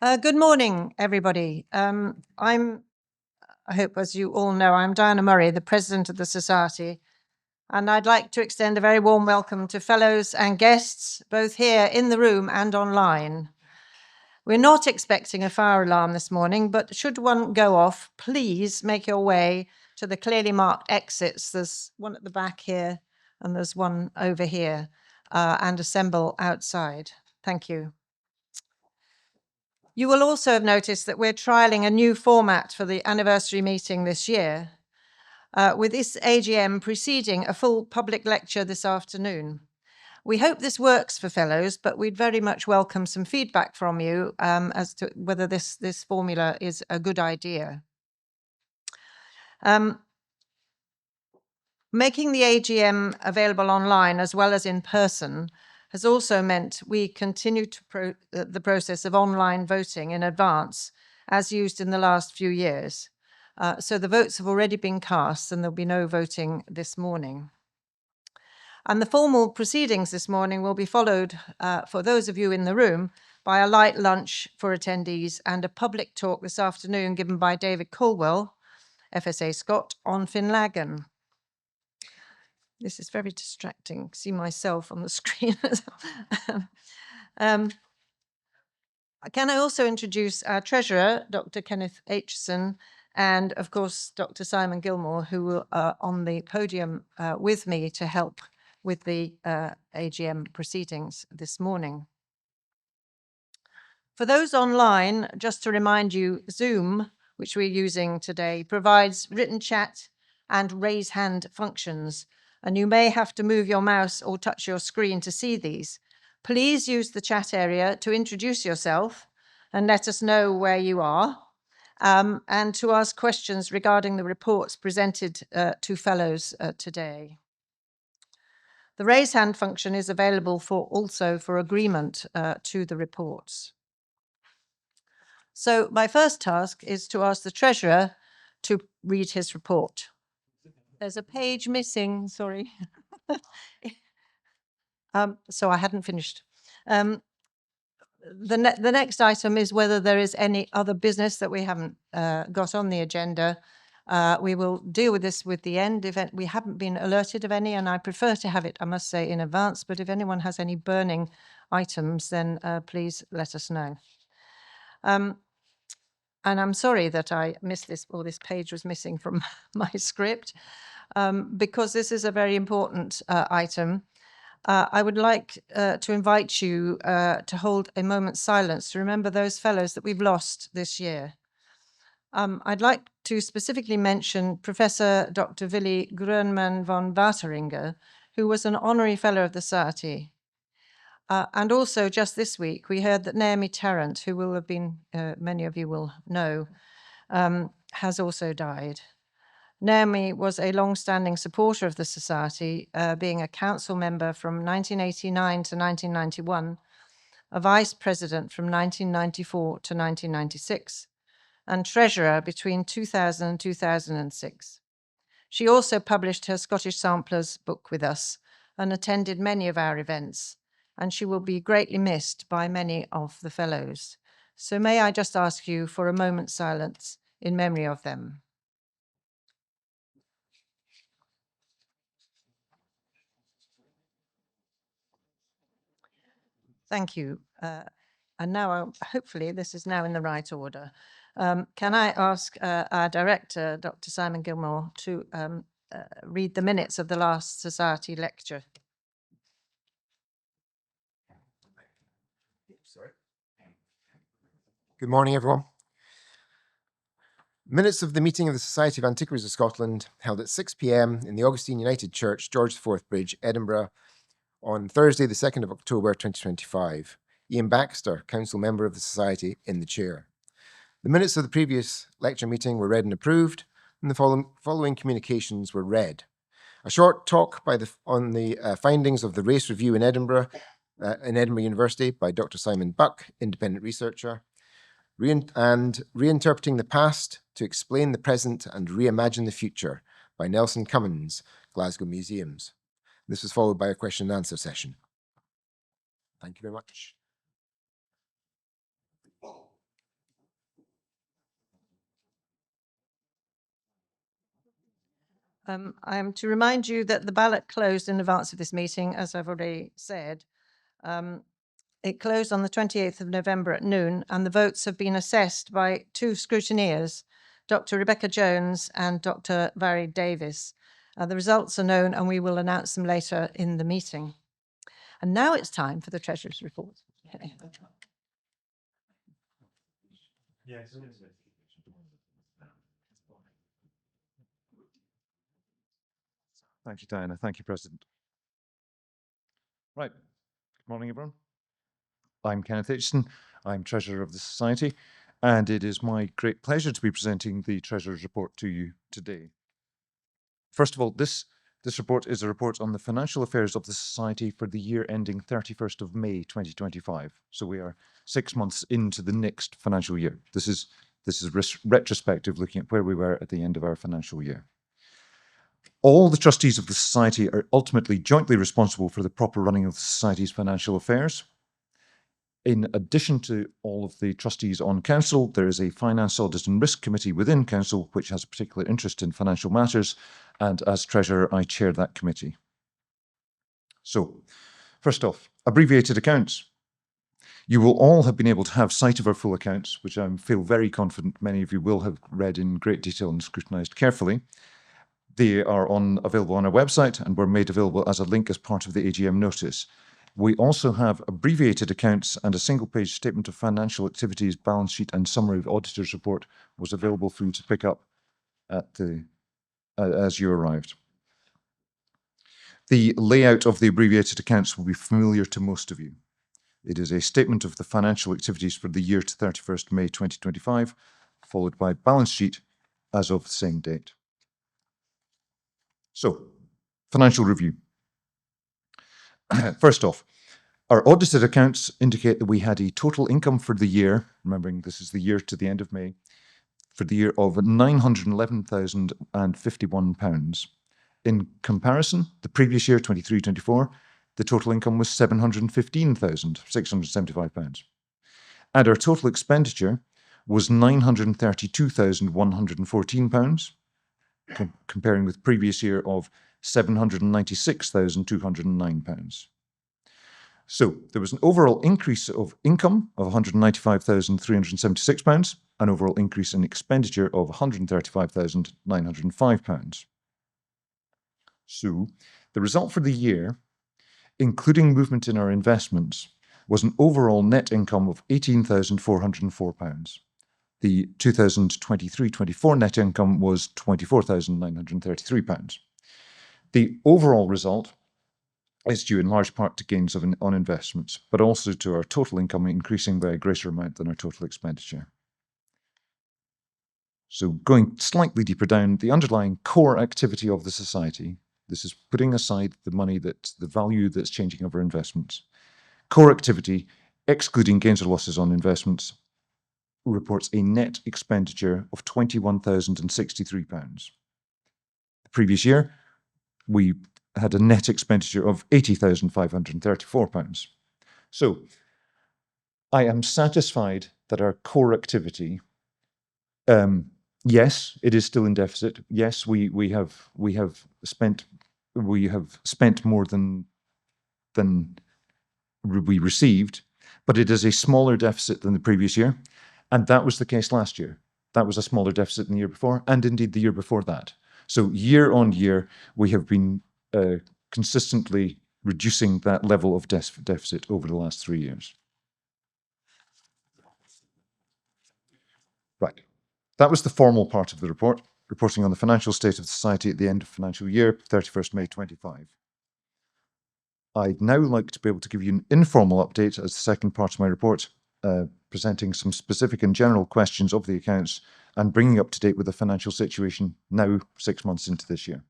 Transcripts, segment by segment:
Good morning, everybody. I hope, as you all know, I'm Diana Murray, the President of the Society, and I'd like to extend a very warm welcome to fellows and guests, both here in the room and online. We're not expecting a fire alarm this morning, but should one go off, please make your way to the clearly marked exits. There's one at the back here, and there's one over here, and assemble outside. Thank you. You will also have noticed that we're trialling a new format for the anniversary meeting this year, with this AGM preceding a full public lecture this afternoon. We hope this works for fellows, but we'd very much welcome some feedback from you as to whether this formula is a good idea. Making the AGM available online as well as in person has also meant we continue to the process of online voting in advance, as used in the last few years. So the votes have already been cast and there'll be no voting this morning. And the formal proceedings this morning will be followed, for those of you in the room, by a light lunch for attendees and a public talk this afternoon given by David Colwell, FSA Scott, on Finlagan. This is very distracting. See myself on the screen. Can I also introduce our treasurer, Dr. Kenneth Aitchison, and of course, Dr. Simon Gilmore, who are on the podium with me to help with the AGM proceedings this morning. For those online, just to remind you, Zoom, which we're using today, provides written chat and raise hand functions, and you may have to move your mouse or touch your screen to see these. Please use the chat area to introduce yourself and let us know where you are, and to ask questions regarding the reports presented to fellows today. The raise hand function is available also for agreement to the reports. So my first task is to ask the treasurer to read his report. There's a page missing, sorry. So I hadn't finished. The next item is whether there is any other business that we haven't got on the agenda. We will deal with this with the end. We haven't been alerted of any, and I prefer to have it, I must say, in advance. But if anyone has any burning items, then please let us know. And I'm sorry that I missed this, or this page was missing from my script, because this is a very important item. I would like to invite you to hold a moment's silence to remember those fellows that we've lost this year. I'd like to specifically mention Professor Dr. Willy Groenman von Wateringe, who was an honorary fellow of the Society. And also, just this week, we heard that Naomi Tarrant, who will have been, many of you will know, has also died. Naomi was a long-standing supporter of the Society, being a council member from 1989 to 1991, a vice president from 1994 to 1996, and treasurer between 2000 and 2006. She also published her Scottish Samplers book with us and attended many of our events, and she will be greatly missed by many of the fellows. So may I just ask you for a moment's silence in memory of them. Thank you. And now, hopefully, this is now in the right order. Can I ask our director, Dr. Simon Gilmore, to read the minutes of the last Society lecture? Sorry. Good morning, everyone. Minutes of the meeting of the Society of Antiquaries of Scotland, held at 6 p.m. in the Augustine United Church, George IV Bridge, Edinburgh, on Thursday, the 2nd of October, 2025. Ian Baxter, Council Member of the Society, in the chair. The minutes of the previous lecture meeting were read and approved, and the following communications were read. A short talk on the findings of the race review in Edinburgh University by Dr. Simon Buck, independent researcher, and Reinterpreting the Past to Explain the Present and Reimagine the Future by Nelson Cummins, Glasgow Museums. This was followed by a question and answer session. Thank you very much. I am to remind you that the ballot closed in advance of this meeting, as I've already said. It closed on the 28th of November at noon, and the votes have been assessed by two scrutineers, Dr. Rebecca Jones and Dr. Barry Davis. The results are known, and we will announce them later in the meeting. And now it's time for the Treasurer's report. Thank you, Diana. Thank you, President. Right. Good morning, everyone. I'm Kenneth Aitchison. I'm Treasurer of the Society, and it is my great pleasure to be presenting the Treasurer's report to you today. First of all, this report is a report on the financial affairs of the Society for the year ending 31st of May 2025. So we are 6 months into the next financial year. This is retrospective, looking at where we were at the end of our financial year. All the trustees of the Society are ultimately jointly responsible for the proper running of the Society's financial affairs. In addition to all of the trustees on Council, there is a Finance, Audit and Risk Committee within Council, which has a particular interest in financial matters, and as Treasurer, I chair that committee. So, first off, abbreviated accounts. You will all have been able to have sight of our full accounts, which I feel very confident many of you will have read in great detail and scrutinised carefully. They are available on our website and were made available as a link as part of the AGM notice. We also have abbreviated accounts, and a single-page statement of financial activities, balance sheet and summary of auditor's report was available for you to pick up as you arrived. The layout of the abbreviated accounts will be familiar to most of you. It is a statement of the financial activities for the year to 31st May 2025, followed by balance sheet as of the same date. So, financial review. First off, our audited accounts indicate that we had a total income for the year, remembering this is the year to the end of May, for the year of £911,051. In comparison, the previous year, 23-24, the total income was £715,675. And our total expenditure was £932,114, comparing with previous year of £796,209. So there was an overall increase of income of £195,376, an overall increase in expenditure of £135,905. So the result for the year, including movement in our investments, was an overall net income of £18,404. The 2023-24 net income was £24,933. The overall result is due in large part to gains on investments, but also to our total income increasing by a greater amount than our total expenditure. So going slightly deeper down, the underlying core activity of the Society, this is putting aside the value that's changing of our investments. Core activity, excluding gains or losses on investments, reports a net expenditure of £21,063. The previous year, we had a net expenditure of £80,534. So I am satisfied that our core activity, yes, it is still in deficit. Yes, we have spent more than we received, but it is a smaller deficit than the previous year. And that was the case last year. That was a smaller deficit than the year before, and indeed the year before that. So year on year, we have been consistently reducing that level of deficit over the last 3 years. Right. That was the formal part of the report, reporting on the financial state of the Society at the end of financial year, 31st May 25. I'd now like to be able to give you an informal update as the second part of my report, presenting some specific and general questions of the accounts and bringing up to date with the financial situation now 6 months into this year.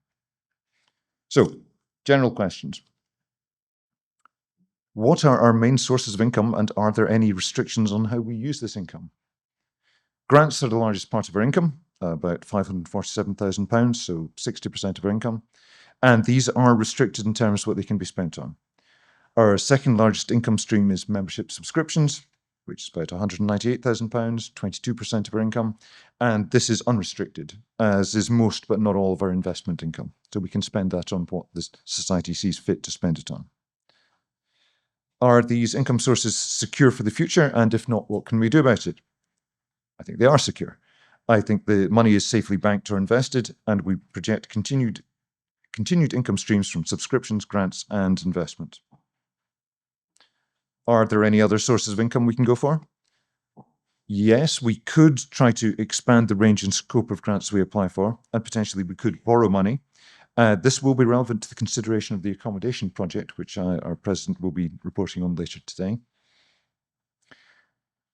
So, general questions. What are our main sources of income, and are there any restrictions on how we use this income? Grants are the largest part of our income, about £547,000, so 60% of our income, and these are restricted in terms of what they can be spent on. Our second largest income stream is membership subscriptions, which is about £198,000, 22% of our income. And this is unrestricted, as is most but not all of our investment income. So we can spend that on what the society sees fit to spend it on. Are these income sources secure for the future? And if not, what can we do about it? I think they are secure. I think the money is safely banked or invested, and we project continued income streams from subscriptions, grants, and investment. Are there any other sources of income we can go for? Yes, we could try to expand the range and scope of grants we apply for, and potentially we could borrow money. This will be relevant to the consideration of the accommodation project, which our president will be reporting on later today.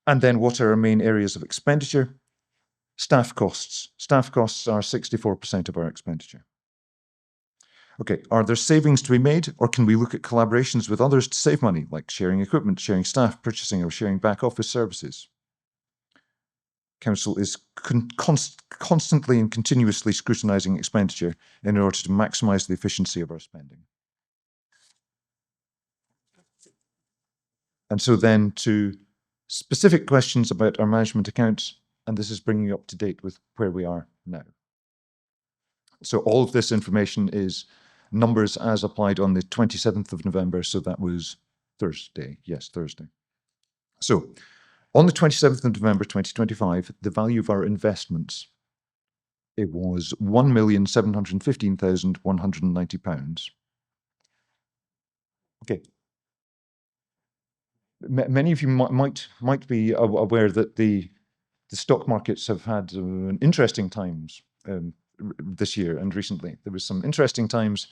And then what are our main areas of expenditure? Staff costs. Staff costs are 64% of our expenditure. Okay, are there savings to be made, or can we look at collaborations with others to save money, like sharing equipment, sharing staff, purchasing, or sharing back office services? Council is constantly and continuously scrutinising expenditure in order to maximise the efficiency of our spending. And so then to specific questions about our management accounts, and this is bringing you up to date with where we are now. So all of this information is numbers as applied on the 27th of November, so that was Thursday. Yes, Thursday. So on the 27th of November 2025, the value of our investments, it was £1,715,190. Okay. Many of you might be aware that the stock markets have had interesting times this year and recently. There was some interesting times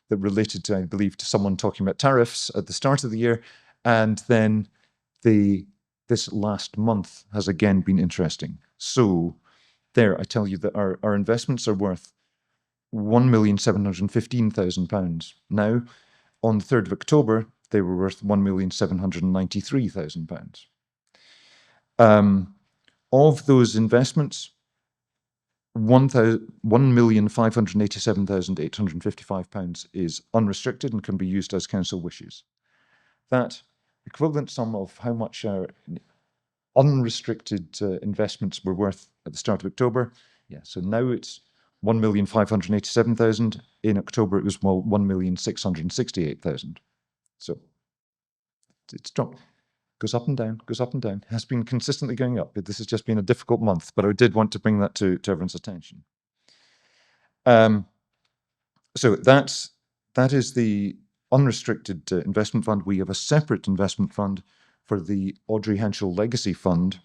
that related to, I believe, to someone talking about tariffs at the start of the year, and then this last month has again been interesting. So there, I tell you that our investments are worth £1,715,000. Now, on the 3rd of October, they were worth £1,793,000. Of those investments, £1,587,855 is unrestricted and can be used as council wishes. That equivalent sum of how much our unrestricted investments were worth at the start of October. Yeah, so now it's 1,587,000. In October, it was 1,668,000. So it's dropped. Goes up and down, goes up and down. It has been consistently going up. This has just been a difficult month, but I did want to bring that to everyone's attention. So that is the unrestricted investment fund. We have a separate investment fund for the Audrey Henschel Legacy Fund,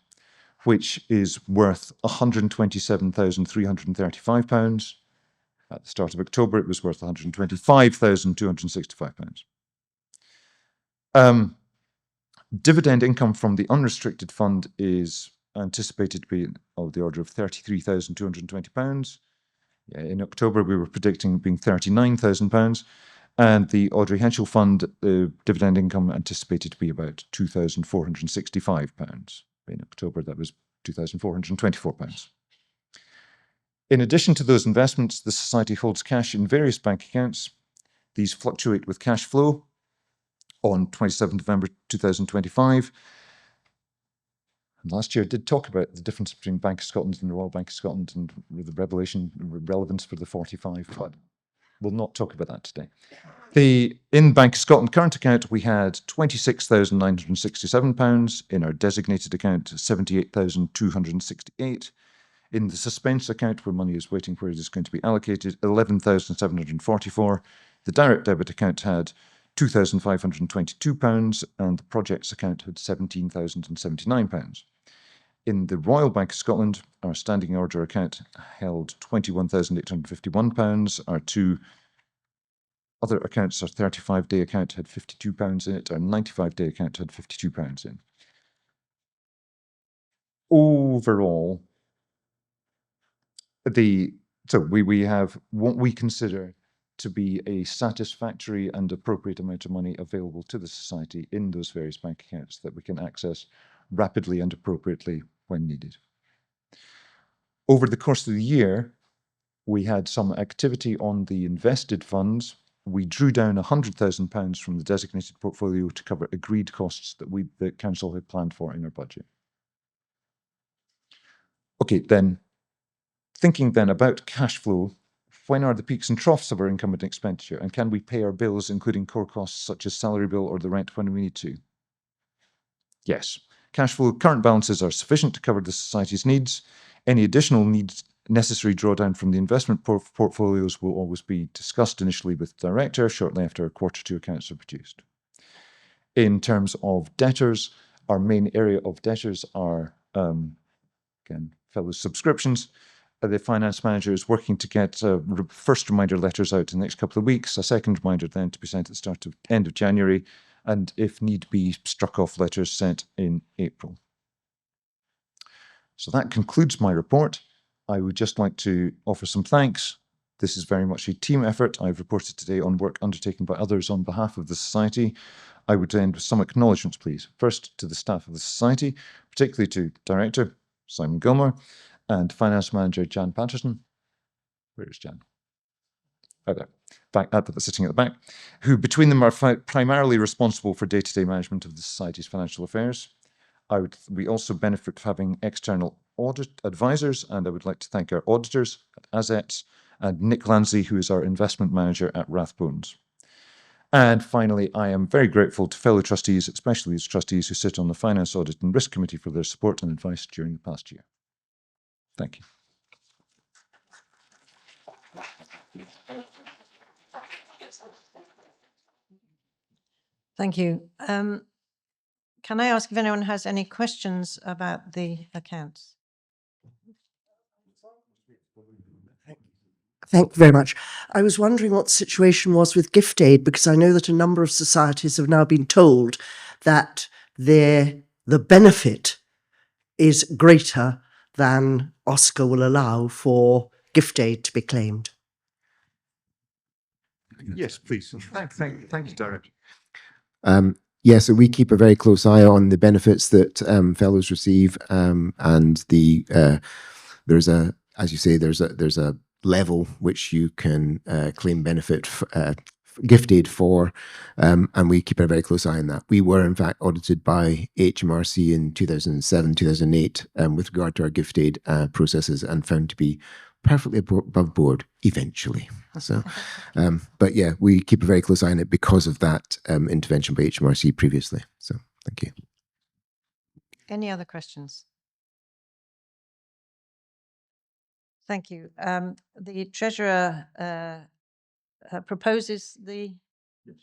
which is worth £127,335. At the start of October, it was worth £125,265. Dividend income from the unrestricted fund is anticipated to be of the order of £33,220. In October, we were predicting being £39,000. And the Audrey Henschel Fund, dividend income anticipated to be about £2,465. In October, that was £2,424. In addition to those investments, the Society holds cash in various bank accounts. These fluctuate with cash flow. On 27 November 2025, and last year I did talk about the difference between Bank of Scotland and the Royal Bank of Scotland and the relevance for the 45, but we'll not talk about that today. In Bank of Scotland current account, we had £26,967. In our designated account, £78,268. In the suspense account, where money is waiting for it is going to be allocated, £11,744. The direct debit account had £2,522, and the projects account had £17,079. In the Royal Bank of Scotland, our standing order account held £21,851. Our two other accounts, our 35-day account had £52 in it, our 95-day account had £52 in. Overall, we have what we consider to be a satisfactory and appropriate amount of money available to the society in those various bank accounts that we can access rapidly and appropriately when needed. Over the course of the year, we had some activity on the invested funds. we drew down £100,000 from the designated portfolio to cover agreed costs that the council had planned for in our budget. Okay, then thinking then about cash flow, when are the peaks and troughs of our income and expenditure, and can we pay our bills, including core costs such as salary bill or the rent, when we need to? Yes. Cash flow current balances are sufficient to cover the Society's needs. Any additional needs necessary drawdown from the investment portfolios will always be discussed initially with the Director shortly after our quarter two accounts are produced. In terms of debtors, our main area of debtors are, again, fellow subscriptions. The finance manager is working to get first reminder letters out in the next couple of weeks, a second reminder then to be sent at the end of January, and if need be, struck off letters sent in April. So that concludes my report. I would just like to offer some thanks. This is very much a team effort. I've reported today on work undertaken by others on behalf of the Society. I would end with some acknowledgements, please. First, to the staff of the Society, particularly to Director Simon Gilmore and Finance Manager Jan Patterson. Where is Jan? Oh, there. Sitting at the back, who between them are primarily responsible for day-to-day management of the Society's financial affairs. We also benefit from having external audit advisors, and I would like to thank our auditors at ASETS and Nick Lansley, who is our investment manager at Rathbones. And finally, I am very grateful to fellow trustees, especially those trustees who sit on the Finance, Audit and Risk Committee, for their support and advice during the past year. Thank you. Thank you. Can I ask if anyone has any questions about the accounts? Thank you very much. I was wondering what the situation was with gift aid, because I know that a number of societies have now been told that the benefit is greater than Oscar will allow for gift aid to be claimed. Yes, please. Thank you, Director. Yeah, so we keep a very close eye on the benefits that fellows receive, and there's a, as you say, there's a level which you can claim benefit gift aid for, and we keep a very close eye on that. We were in fact audited by HMRC in 2007, 2008 with regard to our gift aid processes, and found to be perfectly above board eventually. So, but yeah, we keep a very close eye on it because of that intervention by HMRC previously. So thank you. Any other questions? Thank you. The Treasurer proposes the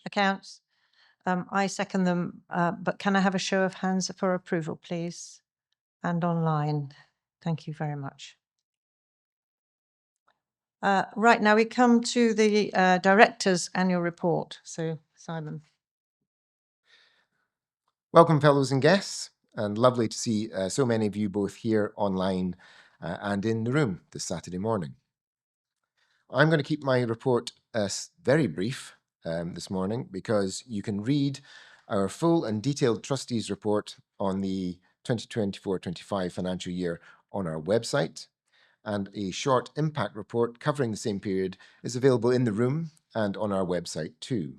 accounts. I second them, but can I have a show of hands for approval, please? And online. Thank you very much. Right, now we come to the Director's annual report. So, Simon. Welcome, fellows and guests, and lovely to see so many of you both here online and in the room this Saturday morning. I'm going to keep my report very brief this morning, because you can read our full and detailed trustees report on the 2024-25 financial year on our website, and a short impact report covering the same period is available in the room and on our website too.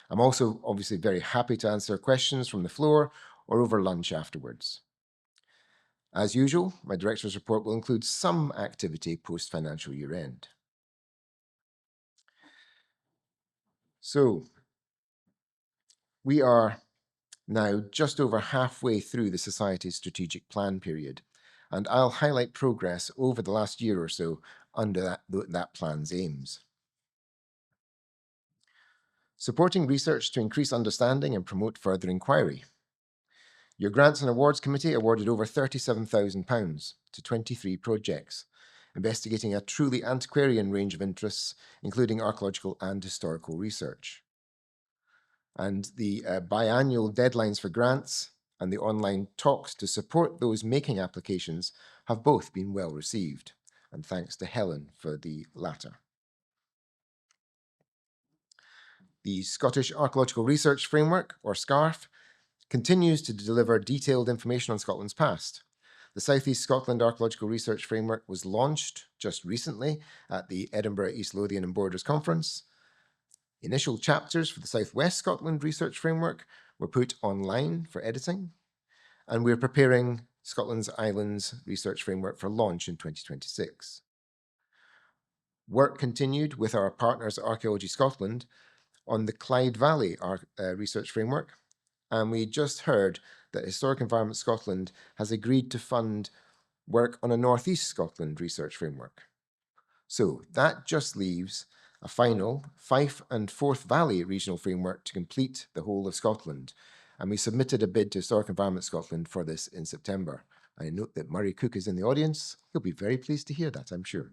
I'm also obviously very happy to answer questions from the floor or over lunch afterwards. As usual, my Director's report will include some activity post-financial year end. So, we are now just over halfway through the Society's strategic plan period, and I'll highlight progress over the last year or so under that plan's aims. Supporting research to increase understanding and promote further inquiry. Your Grants and Awards Committee awarded over £37,000 to 23 projects, investigating a truly antiquarian range of interests, including archaeological and historical research. And the biannual deadlines for grants and the online talks to support those making applications have both been well received, and thanks to Helen for the latter. The Scottish Archaeological Research Framework, or SCARF, continues to deliver detailed information on Scotland's past. The South East Scotland Archaeological Research Framework was launched just recently at the Edinburgh East Lothian and Borders Conference, Initial chapters for the South West Scotland Research Framework were put online for editing, and we're preparing Scotland's Islands Research Framework for launch in 2026. Work continued with our partners at Archaeology Scotland on the Clyde Valley Research Framework, and we just heard that Historic Environment Scotland has agreed to fund work on a North East Scotland Research Framework. So that just leaves a final Fife and Forth Valley regional framework to complete the whole of Scotland, and we submitted a bid to Historic Environment Scotland for this in September. I note that Murray Cook is in the audience. He'll be very pleased to hear that, I'm sure.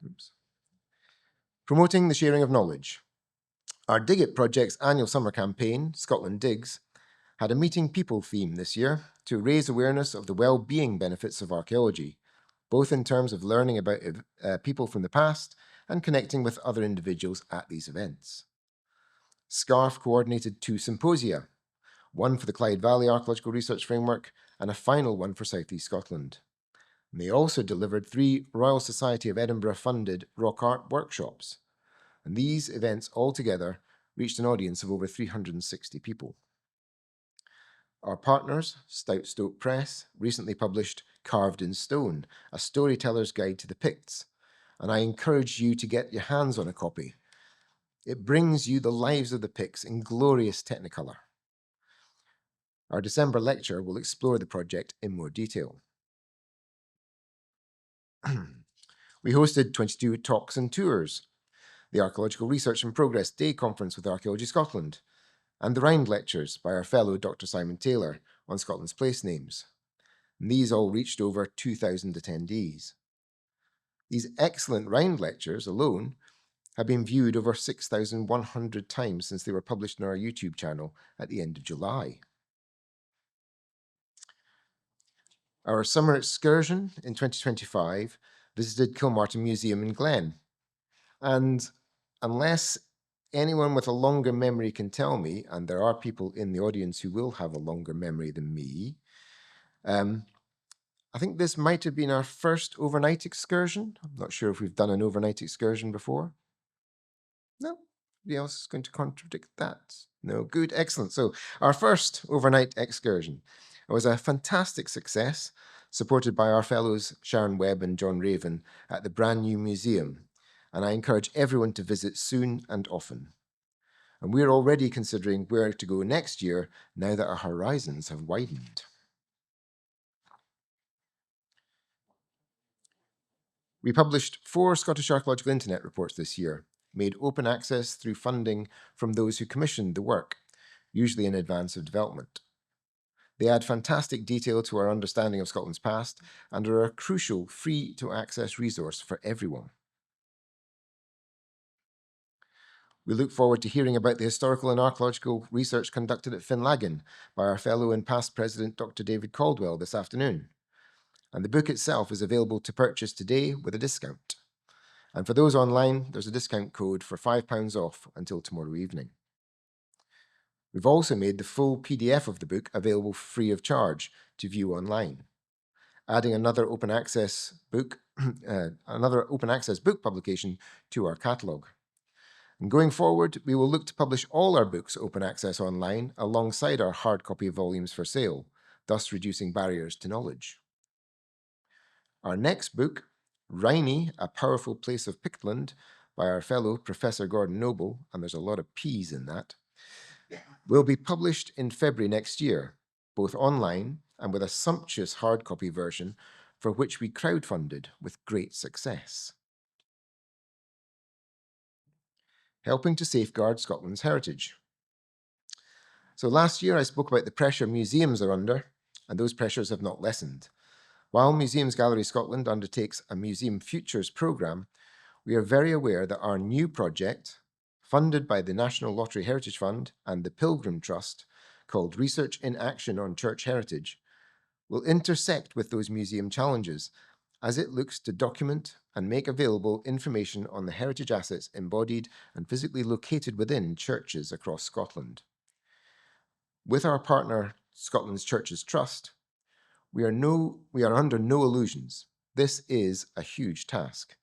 Oops. Promoting the sharing of knowledge. Our Dig It project's annual summer campaign, Scotland Digs, had a meeting people theme this year to raise awareness of the well-being benefits of archaeology, both in terms of learning about people from the past and connecting with other individuals at these events. SCARF coordinated 2 symposia, one for the Clyde Valley Archaeological Research Framework and a final one for South East Scotland. And they also delivered 3 Royal Society of Edinburgh funded rock art workshops. And these events altogether reached an audience of over 360 people. Our partners, Stout Stoke Press, recently published Carved in Stone, a storyteller's guide to the Picts, and I encourage you to get your hands on a copy. It brings you the lives of the Picts in glorious technicolor. Our December lecture will explore the project in more detail. We hosted 22 talks and tours, the Archaeological Research and Progress Day Conference with Archaeology Scotland, and the Rind Lectures by our fellow Dr. Simon Taylor on Scotland's place names. And these all reached over 2,000 attendees. These excellent Rind Lectures alone have been viewed over 6,100 times since they were published on our YouTube channel at the end of July. Our summer excursion in 2025 visited Kilmartin Museum in Glen. And unless anyone with a longer memory can tell me, and there are people in the audience who will have a longer memory than me, I think this might have been our first overnight excursion. I'm not sure if we've done an overnight excursion before. No? Nobody else is going to contradict that? No? Good, excellent. So our first overnight excursion. It was a fantastic success, supported by our fellows Sharon Webb and John Raven at the brand new museum, and I encourage everyone to visit soon and often. And we're already considering where to go next year now that our horizons have widened. We published 4 Scottish Archaeological Internet reports this year, made open access through funding from those who commissioned the work, usually in advance of development. They add fantastic detail to our understanding of Scotland's past and are a crucial free-to-access resource for everyone. We look forward to hearing about the historical and archaeological research conducted at Finlaggan by our fellow and past president, Dr. David Caldwell, this afternoon. And the book itself is available to purchase today with a discount. And for those online, there's a discount code for £5 off until tomorrow evening. We've also made the full PDF of the book available free of charge to view online, adding another open access book, book publication to our catalogue. And going forward, we will look to publish all our books open access online alongside our hard copy volumes for sale, thus reducing barriers to knowledge. Our next book, Riney, A Powerful Place of Pictland, by our fellow Professor Gordon Noble, and there's a lot of P's in that, will be published in February next year, both online and with a sumptuous hard copy version for which we crowdfunded with great success. Helping to safeguard Scotland's heritage. So last year I spoke about the pressure museums are under, and those pressures have not lessened. While Museums Gallery Scotland undertakes a Museum Futures programme, we are very aware that our new project, funded by the National Lottery Heritage Fund and the Pilgrim Trust, called Research in Action on Church Heritage, will intersect with those museum challenges as it looks to document and make available information on the heritage assets embodied and physically located within churches across Scotland. With our partner, Scotland's Churches Trust, we are under no illusions. This is a huge task,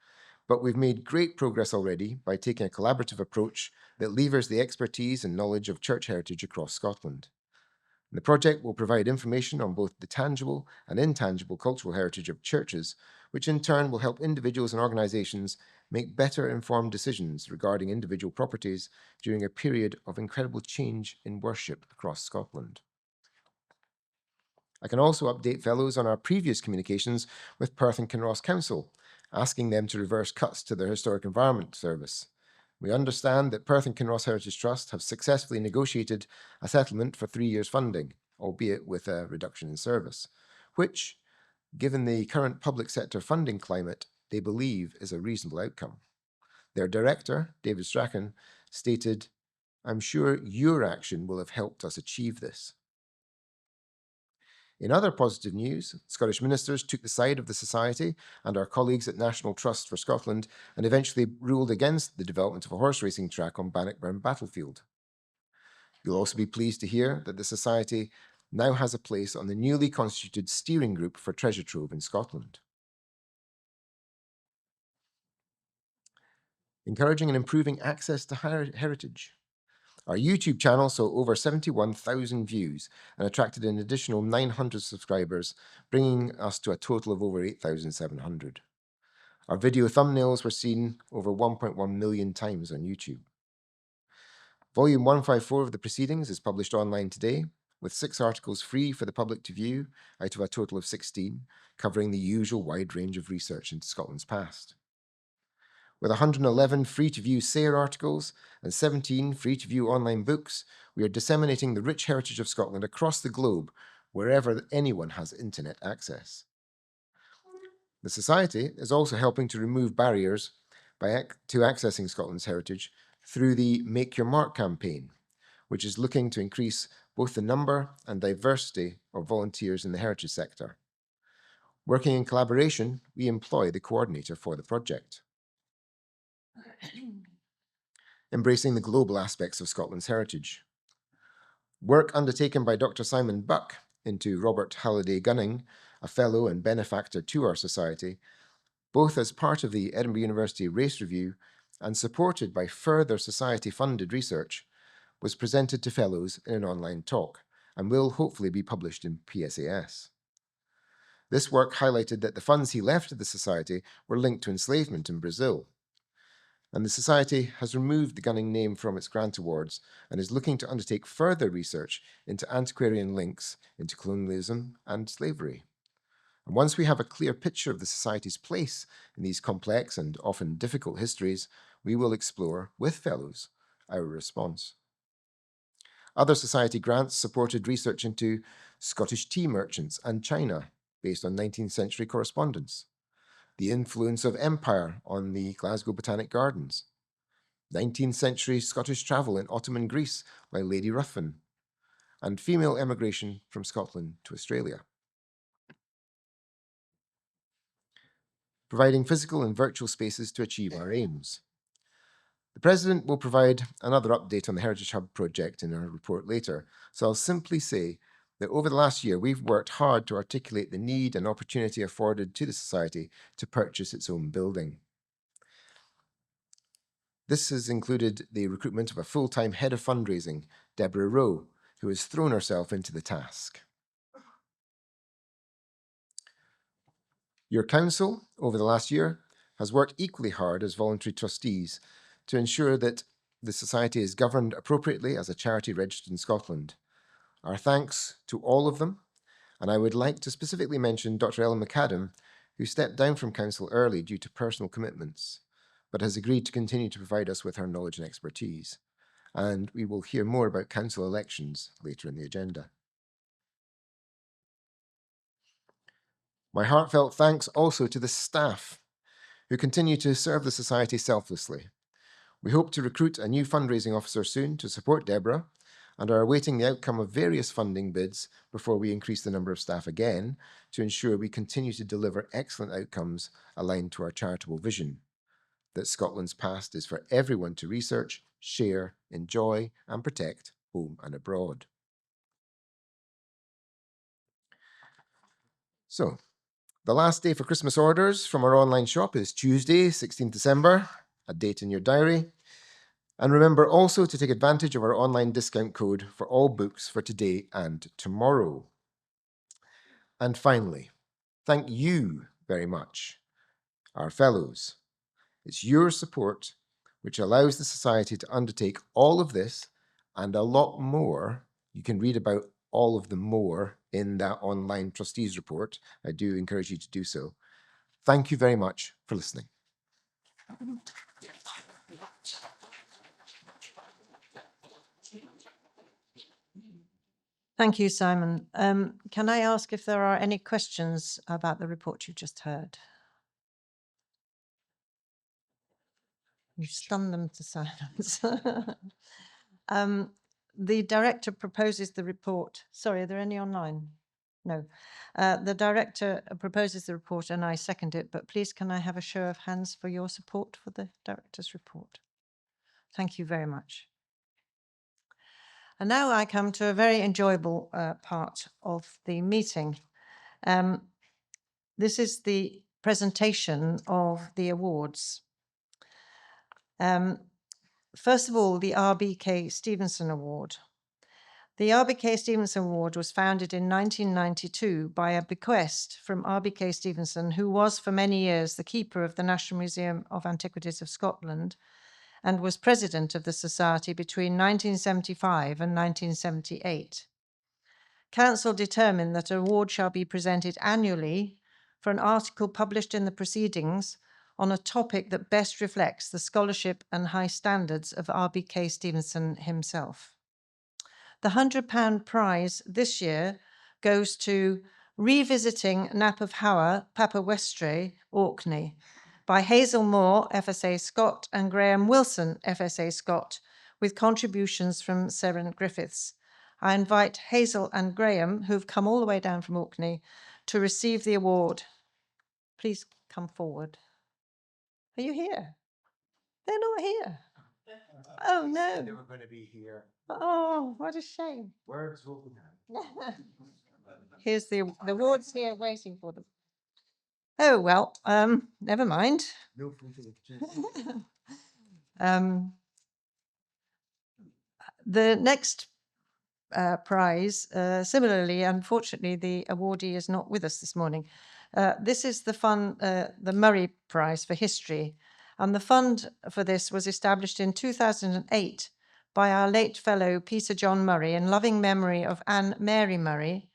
but we've made great progress already by taking a collaborative approach that levers the expertise and knowledge of church heritage across Scotland. The project will provide information on both the tangible and intangible cultural heritage of churches, which in turn will help individuals and organisations make better informed decisions regarding individual properties during a period of incredible change in worship across Scotland. I can also update fellows on our previous communications with Perth and Kinross Council, asking them to reverse cuts to their Historic Environment Service. We understand that Perth and Kinross Heritage Trust have successfully negotiated a settlement for 3 years funding, albeit with a reduction in service, which, given the current public sector funding climate, they believe is a reasonable outcome. Their director, David Strachan, stated, "I'm sure your action will have helped us achieve this." In other positive news, Scottish ministers took the side of the Society and our colleagues at National Trust for Scotland and eventually ruled against the development of a horse racing track on Bannockburn Battlefield. You'll also be pleased to hear that the Society now has a place on the newly constituted steering group for Treasure Trove in Scotland. Encouraging and improving access to heritage. Our YouTube channel saw over 71,000 views and attracted an additional 900 subscribers, bringing us to a total of over 8,700. Our video thumbnails were seen over 1.1 million times on YouTube. Volume 154 of the proceedings is published online today, with 6 articles free for the public to view out of a total of 16, covering the usual wide range of research into Scotland's past. With 111 free-to-view SARE articles and 17 free-to-view online books, we are disseminating the rich heritage of Scotland across the globe, wherever anyone has internet access. The Society is also helping to remove barriers to accessing Scotland's heritage through the Make Your Mark campaign, which is looking to increase both the number and diversity of volunteers in the heritage sector. Working in collaboration, we employ the coordinator for the project. Embracing the global aspects of Scotland's heritage. Work undertaken by Dr. Simon Buck into Robert Halliday Gunning, a fellow and benefactor to our Society, both as part of the Edinburgh University Race Review and supported by further Society-funded research, was presented to fellows in an online talk and will hopefully be published in PSAS. This work highlighted that the funds he left to the Society were linked to enslavement in Brazil, and the Society has removed the Gunning name from its grant awards and is looking to undertake further research into antiquarian links into colonialism and slavery. And once we have a clear picture of the Society's place in these complex and often difficult histories, we will explore, with fellows, our response. Other Society grants supported research into Scottish tea merchants and China, based on 19th century correspondence, the influence of empire on the Glasgow Botanic Gardens, 19th century Scottish travel in Ottoman Greece by Lady Ruthven, and female emigration from Scotland to Australia. Providing physical and virtual spaces to achieve our aims. The President will provide another update on the Heritage Hub project in our report later, so I'll simply say that over the last year we've worked hard to articulate the need and opportunity afforded to the Society to purchase its own building. This has included the recruitment of a full-time head of fundraising, Deborah Rowe, who has thrown herself into the task. Your council, over the last year, has worked equally hard as voluntary trustees to ensure that the Society is governed appropriately as a charity registered in Scotland. Our thanks to all of them, and I would like to specifically mention Dr. Ellen McAdam, who stepped down from council early due to personal commitments, but has agreed to continue to provide us with her knowledge and expertise. And we will hear more about council elections later in the agenda. My heartfelt thanks also to the staff, who continue to serve the Society selflessly. We hope to recruit a new fundraising officer soon to support Deborah, and are awaiting the outcome of various funding bids before we increase the number of staff again to ensure we continue to deliver excellent outcomes aligned to our charitable vision, that Scotland's past is for everyone to research, share, enjoy, and protect, home and abroad. So, The last day for Christmas orders from our online shop is Tuesday, 16th December, a date in your diary. And remember also to take advantage of our online discount code for all books for today and tomorrow. And finally, thank you very much, our fellows. It's your support which allows the Society to undertake all of this and a lot more. You can read about all of the more in that online trustees report. I do encourage you to do so. Thank you very much for listening. Thank you, Simon. Can I ask if there are any questions about the report you just heard? You stunned them to silence. The director proposes the report. Sorry, are there any online? No. The director proposes the report and I second it, but please can I have a show of hands for your support for the director's report? Thank you very much. And now I come to a very enjoyable part of the meeting. This is the presentation of the awards. First of all, the RBK Stevenson Award. The RBK Stevenson Award was founded in 1992 by a bequest from RBK Stevenson, who was for many years the keeper of the National Museum of Antiquities of Scotland and was president of the Society between 1975 and 1978. Council determined that an award shall be presented annually for an article published in the proceedings on a topic that best reflects the scholarship and high standards of RBK Stevenson himself. The £100 prize this year goes to Revisiting Nap of Hower, Papa Westray, Orkney, by Hazel Moore, FSA Scott, and Graham Wilson, FSA Scott, with contributions from Seren Griffiths. I invite Hazel and Graham, who've come all the way down from Orkney, to receive the award. Please come forward. Are you here? They're not here. Oh, no. They were going to be here. Oh, what a shame. Words will be Here's the awards here waiting for them. Oh, well, never mind. no photo. The next prize, similarly, unfortunately, the awardee is not with us this morning. This is the Murray Prize for History. And the fund for this was established in 2008 by our late fellow Peter John Murray in loving memory of Anne Mary Murray,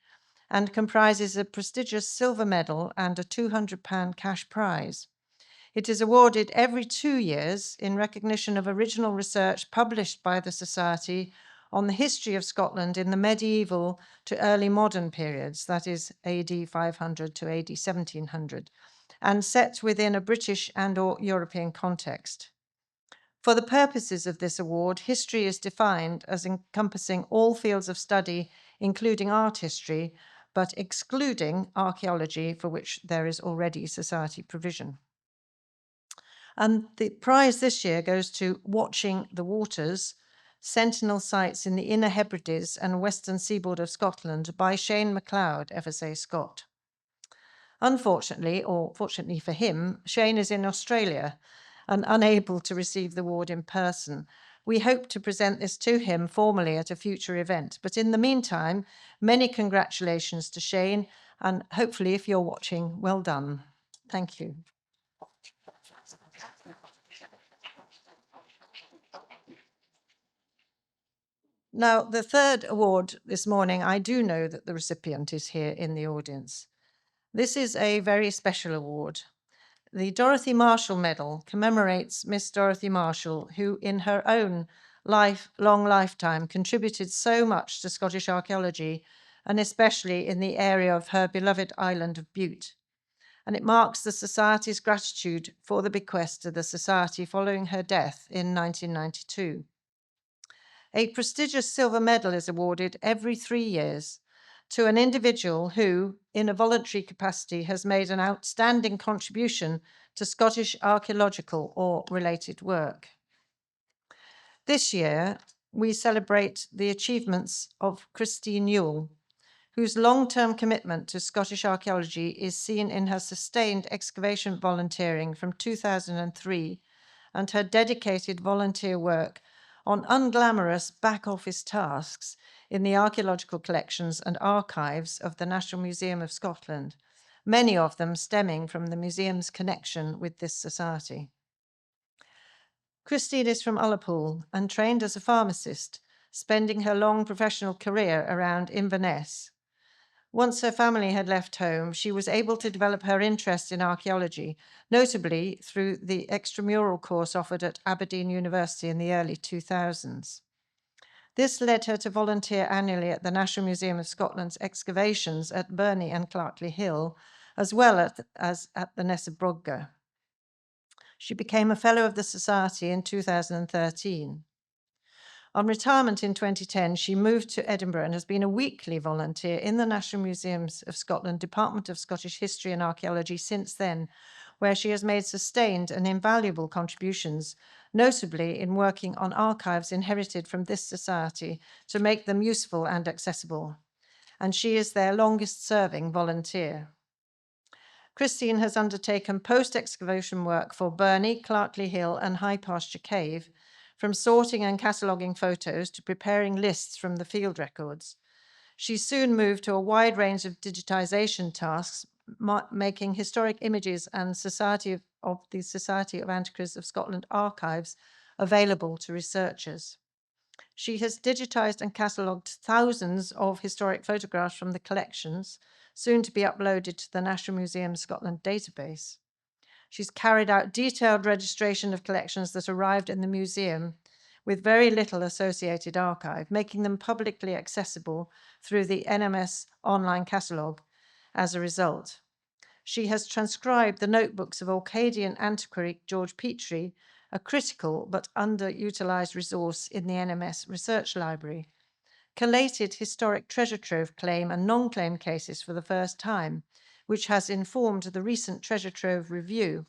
and comprises a prestigious silver medal and a £200 cash prize. It is awarded every 2 years in recognition of original research published by the Society on the history of Scotland in the medieval to early modern periods, that is AD 500 to AD 1700, and set within a British and/or European context. For the purposes of this award, history is defined as encompassing all fields of study, including art history, but excluding archaeology, for which there is already Society provision. And the prize this year goes to Watching the Waters, Sentinel Sites in the Inner Hebrides and Western Seaboard of Scotland by Shane MacLeod, FSA Scott. Unfortunately, or fortunately for him, Shane is in Australia and unable to receive the award in person. We hope to present this to him formally at a future event. But in the meantime, many congratulations to Shane, and hopefully, if you're watching, well done. Thank you. Now, the third award this morning, I do know that the recipient is here in the audience. This is a very special award. The Dorothy Marshall Medal commemorates Miss Dorothy Marshall, who in her own long lifetime contributed so much to Scottish archaeology, and especially in the area of her beloved island of Bute. And it marks the Society's gratitude for the bequest to the Society following her death in 1992. A prestigious silver medal is awarded every 3 years to an individual who, in a voluntary capacity, has made an outstanding contribution to Scottish archaeological or related work. This year, we celebrate the achievements of Christine Newell, whose long-term commitment to Scottish archaeology is seen in her sustained excavation volunteering from 2003 and her dedicated volunteer work on unglamorous back-office tasks in the archaeological collections and archives of the National Museum of Scotland, many of them stemming from the museum's connection with this society. Christine is from Ullapool and trained as a pharmacist, spending her long professional career around Inverness. Once her family had left home, she was able to develop her interest in archaeology, notably through the extramural course offered at Aberdeen University in the early 2000s. This led her to volunteer annually at the National Museum of Scotland's excavations at Burney and Clarkley Hill, as well as at the Nessa Brogga. She became a Fellow of the Society in 2013. On retirement in 2010, she moved to Edinburgh and has been a weekly volunteer in the National Museums of Scotland Department of Scottish History and Archaeology since then, where she has made sustained and invaluable contributions, notably in working on archives inherited from this society to make them useful and accessible. And she is their longest-serving volunteer. Christine has undertaken post-excavation work for Burney, Clarkley Hill and High Pasture Cave, from sorting and cataloguing photos to preparing lists from the field records. She soon moved to a wide range of digitization tasks, making historic images and of the Society of Antiquaries of Scotland archives available to researchers. She has digitized and catalogued thousands of historic photographs from the collections, soon to be uploaded to the National Museum of Scotland database. She's carried out detailed registration of collections that arrived in the museum with very little associated archive, making them publicly accessible through the NMS online catalogue as a result. She has transcribed the notebooks of Orcadian antiquary George Petrie, a critical but underutilised resource in the NMS Research Library, collated historic treasure trove claim and non-claim cases for the first time, which has informed the recent treasure trove review,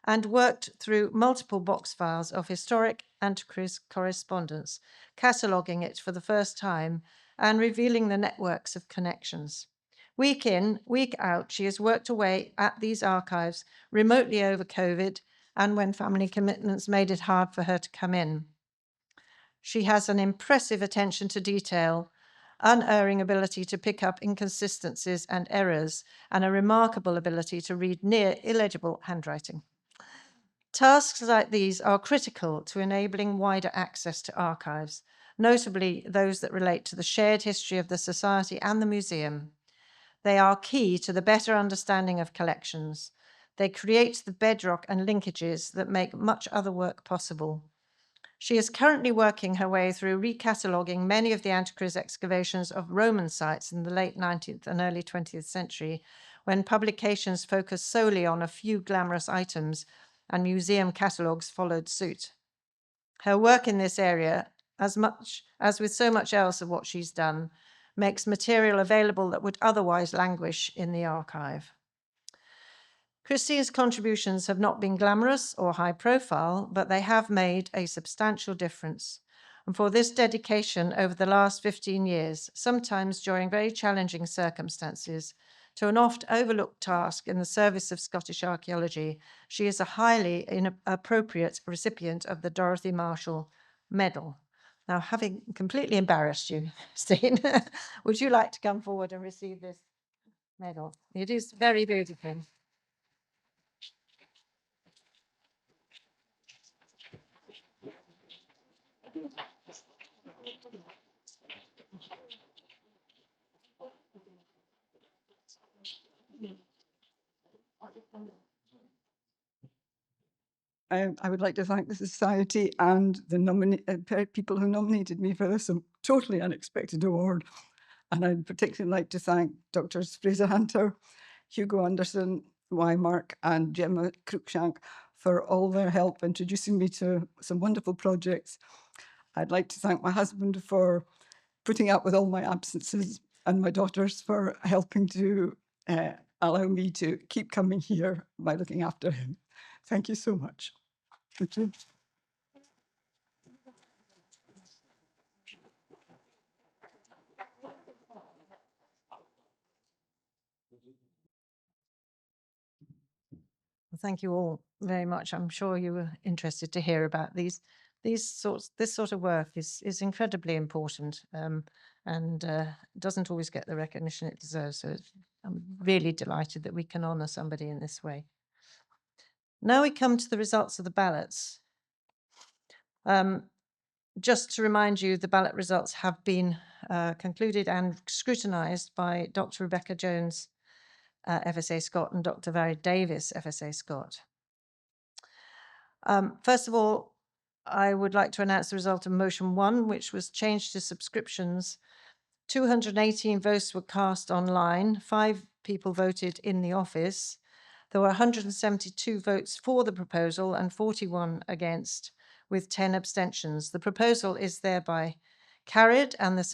and worked through multiple box files of historic antiquaries correspondence, cataloguing it for the first time and revealing the networks of connections. Week in, week out, she has worked away at these archives remotely over COVID and when family commitments made it hard for her to come in. She has an impressive attention to detail, unerring ability to pick up inconsistencies and errors, and a remarkable ability to read near illegible handwriting. Tasks like these are critical to enabling wider access to archives, notably those that relate to the shared history of the Society and the Museum. They are key to the better understanding of collections. They create the bedrock and linkages that make much other work possible. She is currently working her way through recataloguing many of the antiquaries excavations of Roman sites in the late 19th and early 20th century, when publications focused solely on a few glamorous items and museum catalogues followed suit. Her work in this area, as much as with so much else of what she's done, makes material available that would otherwise languish in the archive. Christine's contributions have not been glamorous or high profile, but they have made a substantial difference. And for this dedication over the last 15 years, sometimes during very challenging circumstances, to an oft overlooked task in the service of Scottish archaeology, she is a highly appropriate recipient of the Dorothy Marshall Medal. Now, having completely embarrassed you, Christine, would you like to come forward and receive this medal? It is very beautiful. I would like to thank the Society and the people who nominated me for this totally unexpected award. And I'd particularly like to thank Drs. Fraser Hunter, Hugo Anderson, Mark, and Gemma Cruikshank for all their help introducing me to some wonderful projects. I'd like to thank my husband for putting up with all my absences and my daughters for helping to allow me to keep coming here by looking after him. Thank you so much. Thank you. Thank you all very much. I'm sure you were interested to hear about this sort of work is incredibly important, and doesn't always get the recognition it deserves. So I'm really delighted that we can honour somebody in this way. Now we come to the results of the ballots. Just to remind you, the ballot results have been concluded and scrutinised by Dr. Rebecca Jones, FSA Scot, and Dr. Barry Davis, FSA Scot. First of all, I would like to announce the result of motion 1, which was changed to subscriptions. 218 votes were cast online, 5 people voted in the office. There were 172 votes for the proposal and 41 against, with 10 abstentions. The proposal is thereby carried, and the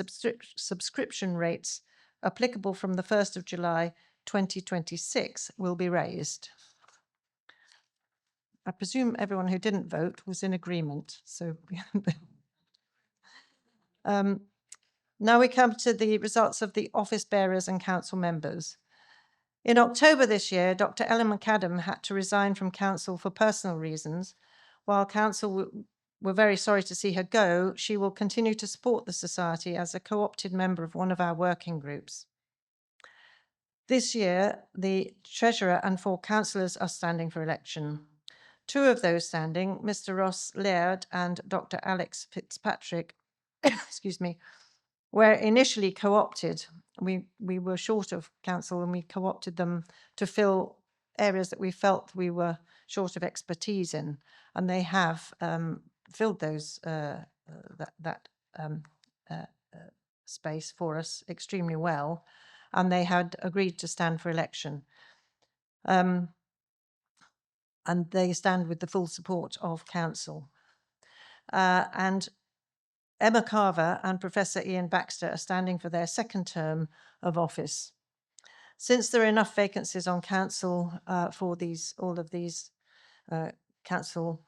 subscription rates applicable from the 1st of July 2026 will be raised. I presume everyone who didn't vote was in agreement. So now we come to the results of the office bearers and council members. In October this year, Dr. Ellen McAdam had to resign from council for personal reasons. While council were very sorry to see her go, she will continue to support the society as a co-opted member of one of our working groups. This year, the treasurer and 4 councillors are standing for election. 2 of those standing, Mr. Ross Laird and Dr. Alex Fitzpatrick, excuse me, were initially co-opted. We were short of council and we co-opted them to fill areas that we felt we were short of expertise in, and they have filled those space for us extremely well, and they had agreed to stand for election. And they stand with the full support of council. And Emma Carver and Professor Ian Baxter are standing for their 2nd term of office. Since there are enough vacancies on council for all of these council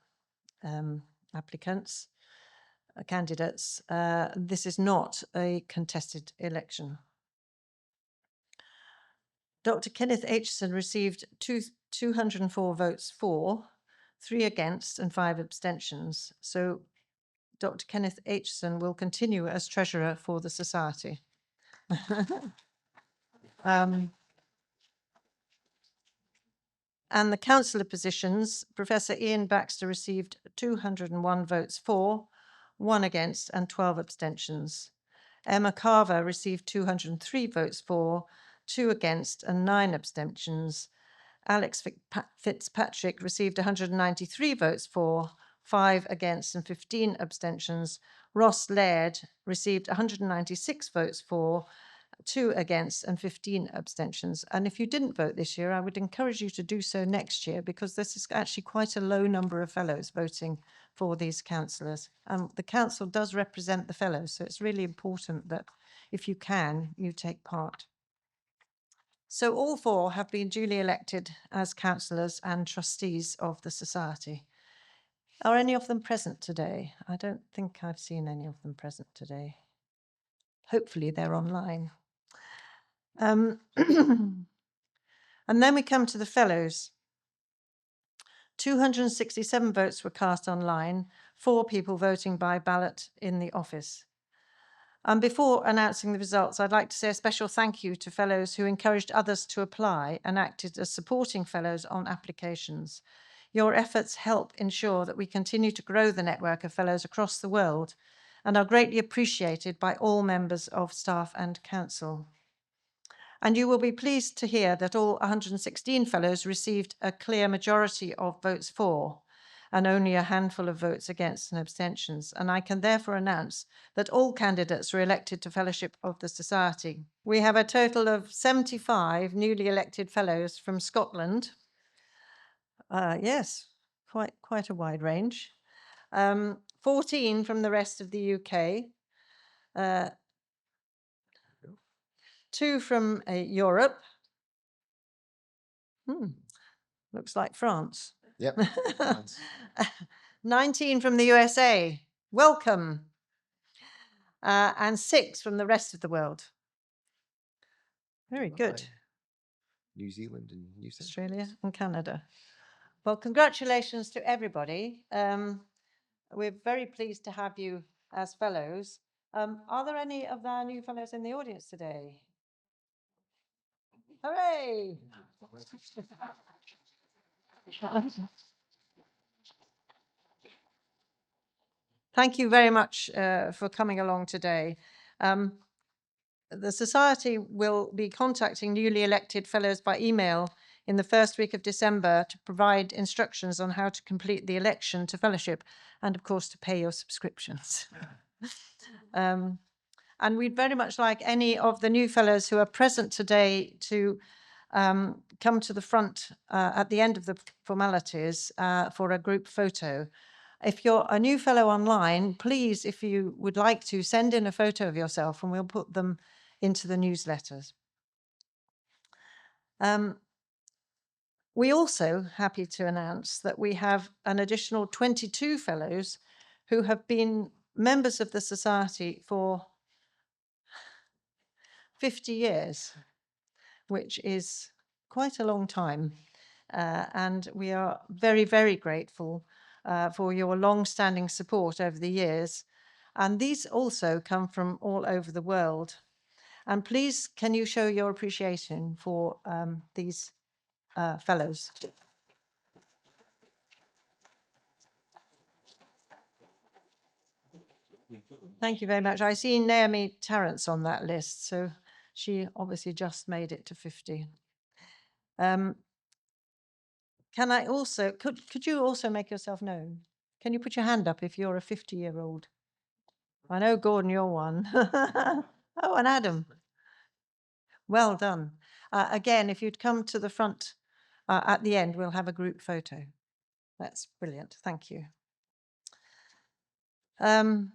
applicants, candidates, this is not a contested election. Dr. Kenneth Aitchison received 204 votes for, 3 against and 5 abstentions. So Dr. Kenneth Aitchison will continue as treasurer for the society. And the councillor positions, Professor Ian Baxter received 201 votes for, 1 against and 12 abstentions. Emma Carver received 203 votes for, 2 against and 9 abstentions. Alex Fitzpatrick received 193 votes for, 5 against and 15 abstentions. Ross Laird received 196 votes for, 2 against and 15 abstentions. And if you didn't vote this year, I would encourage you to do so next year, because this is actually quite a low number of fellows voting for these councillors. And the council does represent the fellows, so it's really important that if you can, you take part. So all 4 have been duly elected as councillors and trustees of the society. Are any of them present today? I don't think I've seen any of them present today. Hopefully they're online. And then we come to the fellows. 267 votes were cast online, 4 people voting by ballot in the office. And before announcing the results, I'd like to say a special thank you to fellows who encouraged others to apply and acted as supporting fellows on applications. Your efforts help ensure that we continue to grow the network of fellows across the world and are greatly appreciated by all members of staff and council. And you will be pleased to hear that all 116 fellows received a clear majority of votes for, and only a handful of votes against and abstentions. And I can therefore announce that all candidates were elected to fellowship of the society. We have a total of 75 newly elected fellows from Scotland. Yes, quite a wide range. 14 from the rest of the UK. 2 from Europe. Looks like France. Yep. 19 from the USA. Welcome. And 6 from the rest of the world. Very good. New Zealand and New Zealand. Australia and Canada. Well, congratulations to everybody. We're very pleased to have you as fellows. Are there any of our new fellows in the audience today? Hooray! Thank you very much for coming along today. The Society will be contacting newly elected fellows by email in the first week of December to provide instructions on how to complete the election to fellowship and, of course, to pay your subscriptions. And we'd very much like any of the new fellows who are present today to come to the front at the end of the formalities for a group photo. If you're a new fellow online, please, if you would like to, send in a photo of yourself and we'll put them into the newsletters. We also happy to announce that we have an additional 22 fellows who have been members of the Society for 50 years, which is quite a long time. And we are very, very grateful for your long-standing support over the years. And these also come from all over the world. And please, can you show your appreciation for these fellows? Thank you very much. I see Naomi Tarrant's on that list, so she obviously just made it to 50. Can I also, could you also make yourself known? Can you put your hand up if you're a 50-year-old? I know, Gordon, you're one. Oh, and Adam. Well done. Again, if you'd come to the front at the end, we'll have a group photo. That's brilliant. Thank you. And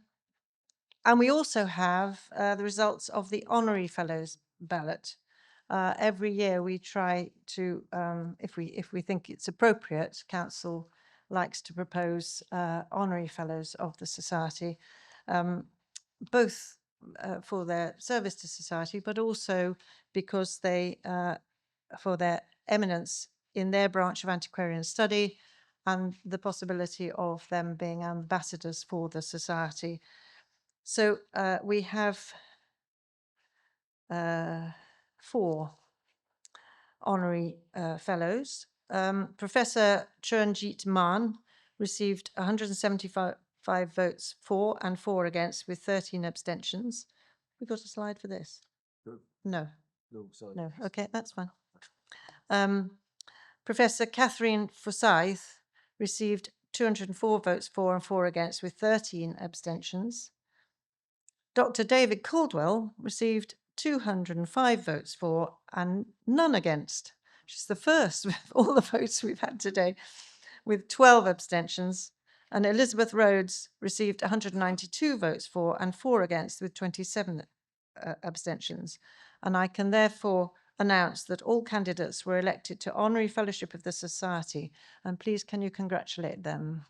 we also have the results of the Honorary Fellows ballot. Every year we try to, if we think it's appropriate, Council likes to propose Honorary Fellows of the Society, both for their service to society, but also because they, for their eminence in their branch of antiquarian study and the possibility of them being ambassadors for the Society. So we have 4 honorary fellows. Professor Chernjit Maan received 175 votes for and 4 against, with 13 abstentions. We got a slide for this? No. No, sorry. No. Okay, that's fine. Professor Catherine Forsyth received 204 votes for and 4 against, with 13 abstentions. Dr. David Caldwell received 205 votes for and none against, which is the first with all the votes we've had today, with 12 abstentions. And Elizabeth Rhodes received 192 votes for and 4 against, with 27 abstentions. And I can therefore announce that all candidates were elected to Honorary Fellowship of the Society. And please, can you congratulate them?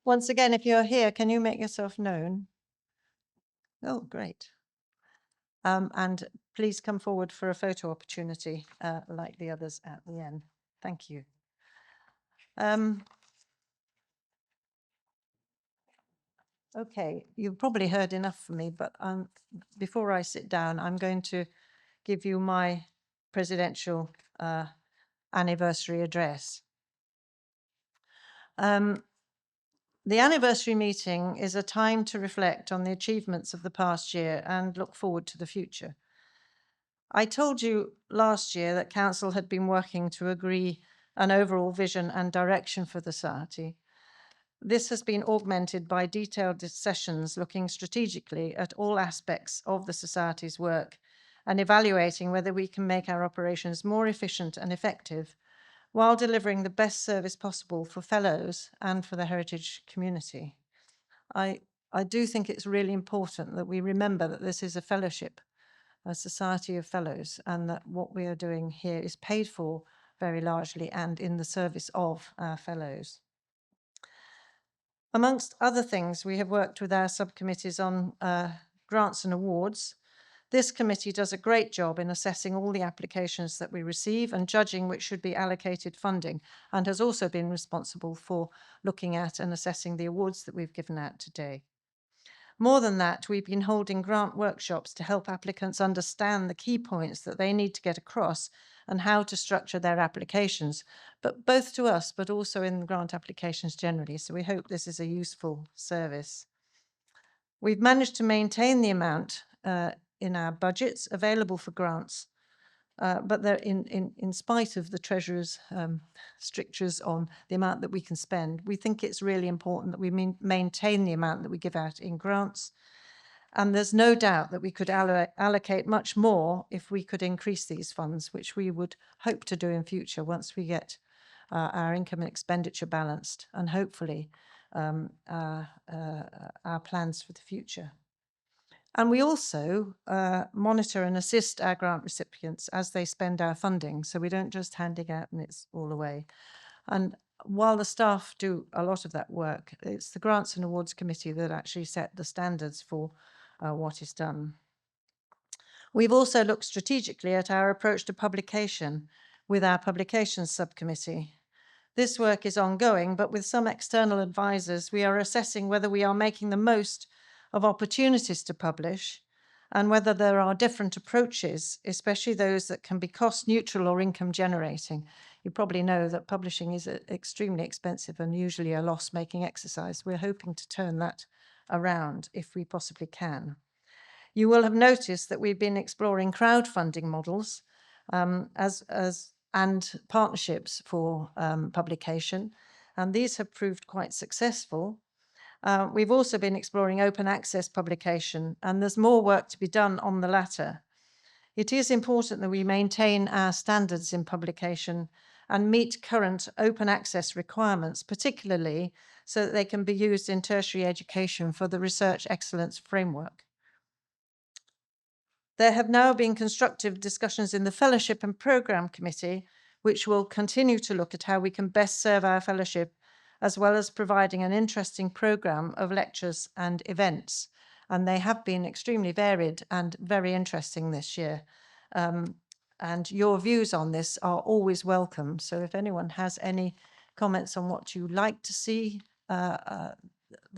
Once again, if you're here, can you make yourself known? Oh, great. And please come forward for a photo opportunity like the others at the end. Thank you. Okay, you've probably heard enough from me, but before I sit down, I'm going to give you my presidential anniversary address. The anniversary meeting is a time to reflect on the achievements of the past year and look forward to the future. I told you last year that Council had been working to agree an overall vision and direction for the Society. This has been augmented by detailed sessions looking strategically at all aspects of the Society's work and evaluating whether we can make our operations more efficient and effective while delivering the best service possible for fellows and for the heritage community. I do think it's really important that we remember that this is a fellowship, a society of fellows, and that what we are doing here is paid for very largely and in the service of our fellows. Amongst other things, we have worked with our subcommittees on grants and awards, This committee does a great job in assessing all the applications that we receive and judging which should be allocated funding, and has also been responsible for looking at and assessing the awards that we've given out today. More than that, we've been holding grant workshops to help applicants understand the key points that they need to get across and how to structure their applications, but both to us, but also in grant applications generally. So we hope this is a useful service. We've managed to maintain the amount in our budgets available for grants, but they're in spite of the Treasurer's strictures on the amount that we can spend. We think it's really important that we maintain the amount that we give out in grants. And there's no doubt that we could allocate much more if we could increase these funds, which we would hope to do in future once we get our income and expenditure balanced, and hopefully our plans for the future. And we also monitor and assist our grant recipients as they spend our funding, so we don't just hand it out and it's all away. And while the staff do a lot of that work, it's the Grants and Awards Committee that actually set the standards for what is done. We've also looked strategically at our approach to publication with our Publications Subcommittee. This work is ongoing, but with some external advisors, we are assessing whether we are making the most of opportunities to publish and whether there are different approaches, especially those that can be cost neutral or income generating. You probably know that publishing is extremely expensive and usually a loss-making exercise. We're hoping to turn that around if we possibly can. You will have noticed that we've been exploring crowdfunding models and partnerships for publication, and these have proved quite successful. We've also been exploring open access publication, and there's more work to be done on the latter. It is important that we maintain our standards in publication and meet current open access requirements, particularly so that they can be used in tertiary education for the Research Excellence Framework. There have now been constructive discussions in the Fellowship and Programme Committee, which will continue to look at how we can best serve our fellowship, as well as providing an interesting programme of lectures and events. And they have been extremely varied and very interesting this year. And your views on this are always welcome. So if anyone has any comments on what you'd like to see the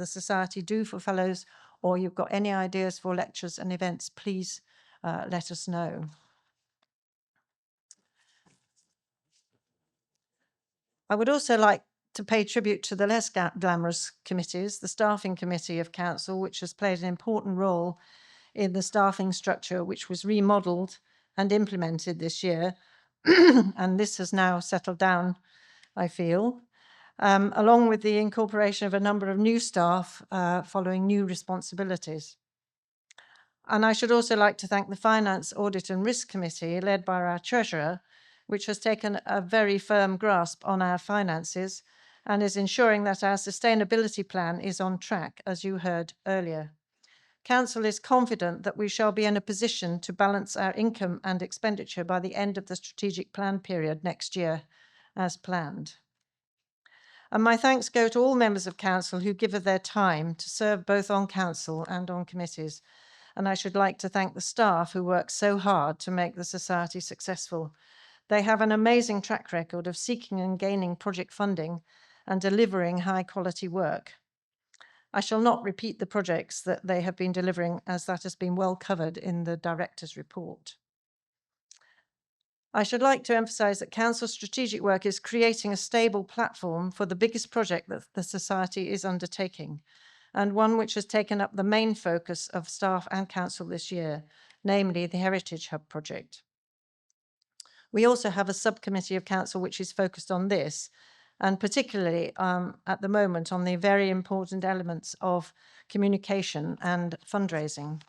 Society do for fellows, or you've got any ideas for lectures and events, please let us know. I would also like to pay tribute to the less glamorous committees, the Staffing Committee of Council, which has played an important role in the staffing structure, which was remodelled and implemented this year. And this has now settled down, I feel, along with the incorporation of a number of new staff following new responsibilities. And I should also like to thank the Finance, Audit and Risk Committee, led by our Treasurer, which has taken a very firm grasp on our finances and is ensuring that our sustainability plan is on track, as you heard earlier. Council is confident that we shall be in a position to balance our income and expenditure by the end of the strategic plan period next year, as planned. And my thanks go to all members of Council who give of their time to serve both on Council and on committees. And I should like to thank the staff who work so hard to make the Society successful. They have an amazing track record of seeking and gaining project funding and delivering high quality work. I shall not repeat the projects that they have been delivering, as that has been well covered in the Director's report. I should like to emphasise that Council's strategic work is creating a stable platform for the biggest project that the Society is undertaking, and one which has taken up the main focus of staff and Council this year, namely the Heritage Hub project. We also have a subcommittee of Council which is focused on this, and particularly at the moment on the very important elements of communication and fundraising.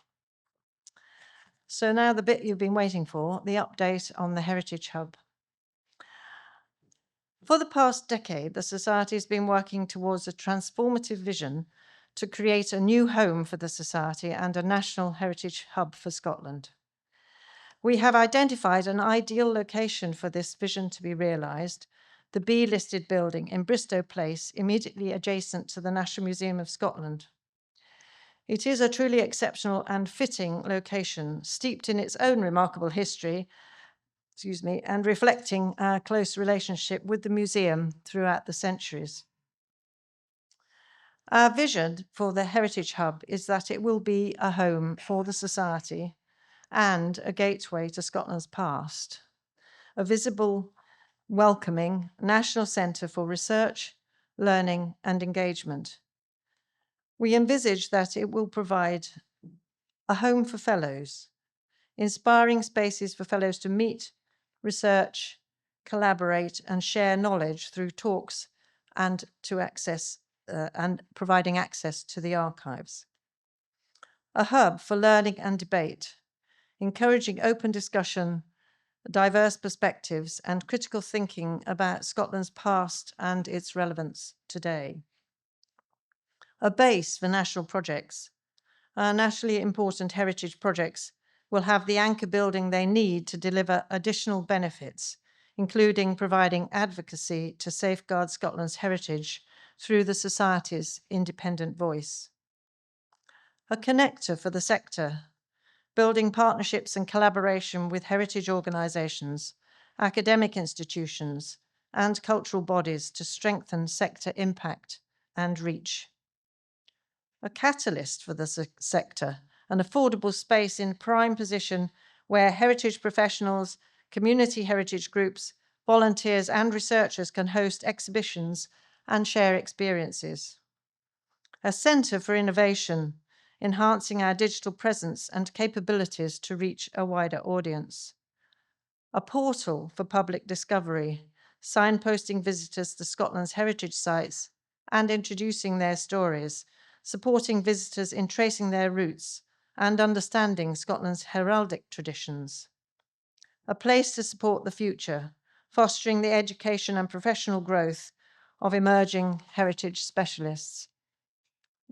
So now the bit you've been waiting for, the update on the Heritage Hub. For the past decade, the Society has been working towards a transformative vision to create a new home for the Society and a national heritage hub for Scotland. We have identified an ideal location for this vision to be realised, the B-listed building in Bristow Place, immediately adjacent to the National Museum of Scotland. It is a truly exceptional and fitting location, steeped in its own remarkable history, and reflecting our close relationship with the museum throughout the centuries. Our vision for the Heritage Hub is that it will be a home for the Society and a gateway to Scotland's past, a visible, welcoming national centre for research, learning and engagement. We envisage that it will provide a home for fellows, inspiring spaces for fellows to meet, research, collaborate and share knowledge through talks and to access and providing access to the archives. A hub for learning and debate, encouraging open discussion, diverse perspectives and critical thinking about Scotland's past and its relevance today. A base for national projects. Our nationally important heritage projects will have the anchor building they need to deliver additional benefits, including providing advocacy to safeguard Scotland's heritage through the Society's independent voice. A connector for the sector, building partnerships and collaboration with heritage organisations, academic institutions, and cultural bodies to strengthen sector impact and reach. A catalyst for the sector, an affordable space in prime position where heritage professionals, community heritage groups, volunteers and researchers can host exhibitions and share experiences. A centre for innovation, enhancing our digital presence and capabilities to reach a wider audience. A portal for public discovery, signposting visitors to Scotland's heritage sites and introducing their stories, supporting visitors in tracing their roots and understanding Scotland's heraldic traditions. A place to support the future, fostering the education and professional growth of emerging heritage specialists.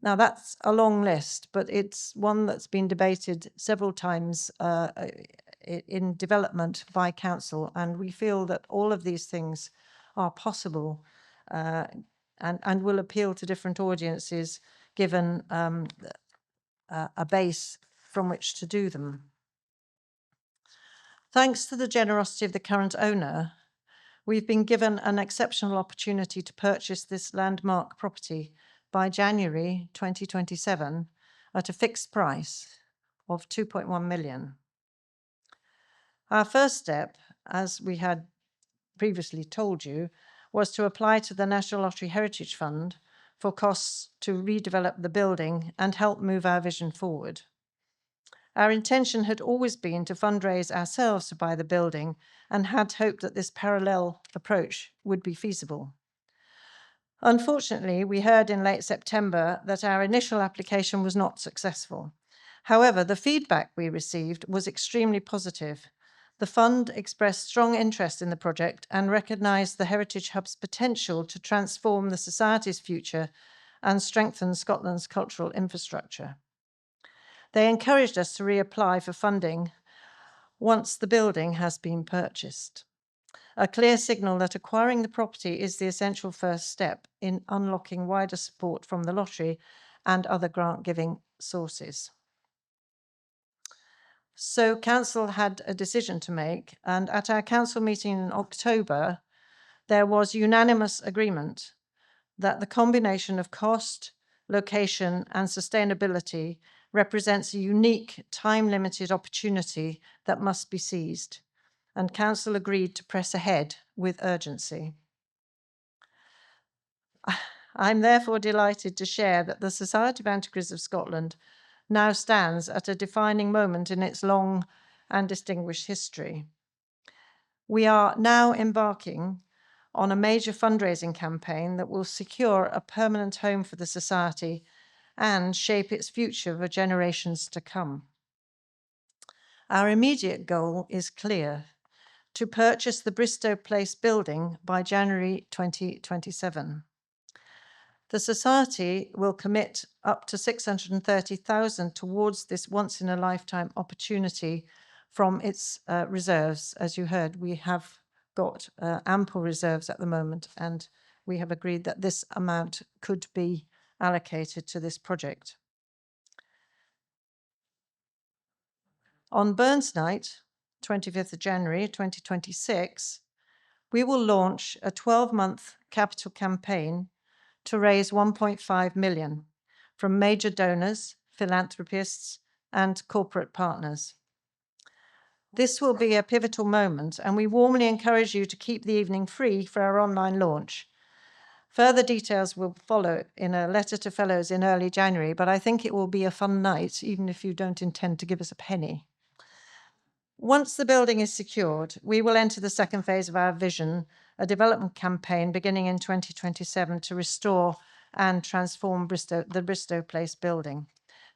Now that's a long list, but it's one that's been debated several times in development by council, and we feel that all of these things are possible and will appeal to different audiences given a base from which to do them. Thanks to the generosity of the current owner, we've been given an exceptional opportunity to purchase this landmark property by January 2027 at a fixed price of 2.1 million. Our first step, as we had previously told you, was to apply to the National Lottery Heritage Fund for costs to redevelop the building and help move our vision forward. Our intention had always been to fundraise ourselves to buy the building and had hoped that this parallel approach would be feasible. Unfortunately, we heard in late September that our initial application was not successful. However, the feedback we received was extremely positive. The fund expressed strong interest in the project and recognised the Heritage Hub's potential to transform the Society's future and strengthen Scotland's cultural infrastructure. They encouraged us to reapply for funding once the building has been purchased. A clear signal that acquiring the property is the essential first step in unlocking wider support from the lottery and other grant-giving sources. So council had a decision to make, and at our council meeting in October, there was unanimous agreement that the combination of cost, location, and sustainability represents a unique time-limited opportunity that must be seized, and council agreed to press ahead with urgency. I'm therefore delighted to share that the Society of Antiquaries of Scotland now stands at a defining moment in its long and distinguished history. We are now embarking on a major fundraising campaign that will secure a permanent home for the Society and shape its future for generations to come. Our immediate goal is clear: to purchase the Bristow Place building by January 2027. The Society will commit up to 630,000 towards this once-in-a-lifetime opportunity from its reserves. As you heard, we have got ample reserves at the moment, and we have agreed that this amount could be allocated to this project. On Burns Night, 25th of January 2026, we will launch a 12-month capital campaign to raise 1.5 million from major donors, philanthropists, and corporate partners. This will be a pivotal moment, and we warmly encourage you to keep the evening free for our online launch. Further details will follow in a letter to fellows in early January, but I think it will be a fun night, even if you don't intend to give us a penny. Once the building is secured, we will enter the second phase of our vision, a development campaign beginning in 2027 to restore and transform the Bristow Place building.